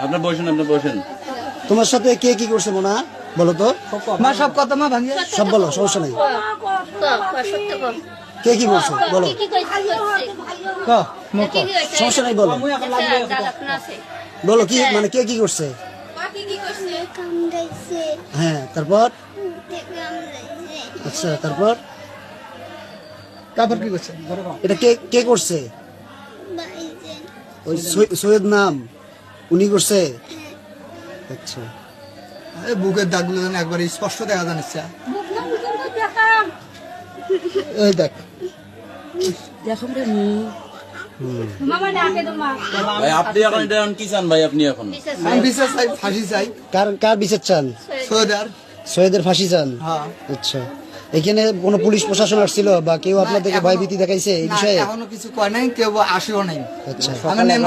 আপনার বসেন। তোমার সাথে কে কি করছে মোনা বলো তো? মা সব কথা মা ভাঙিয়ে সব বলো, সমস্যা নেই। কে কি করছে বলো, সমস্যা নেই বলো। বলো কি মানে কে কি করছে? হ্যাঁ, তারপর? আচ্ছা, তারপর কি করছে? এটা কে কে করছে? ওই সৈয়দ নাম উনি করছে? আচ্ছা, বুকের দাগগুলো যেন একবার স্পষ্ট দেখা যাচ্ছে। এই দেখ ভাই আপনি এখন এটা কি চান ভাই? আপনি এখন আমি বিচার চাই, ফাঁসি চাই। কার বিচার চান? সৈয়দের ফাঁসি চান? হ্যাঁ। আচ্ছা, এখানে কোনো পুলিশ প্রশাসন আসছিল বা কেউ আপনাদেরকে ভয়ভীতি দেখাইছে এই বিষয়ে? এখনো কিছু কয় নাই, কেউ আসেও নাই। আচ্ছা, আমি নেম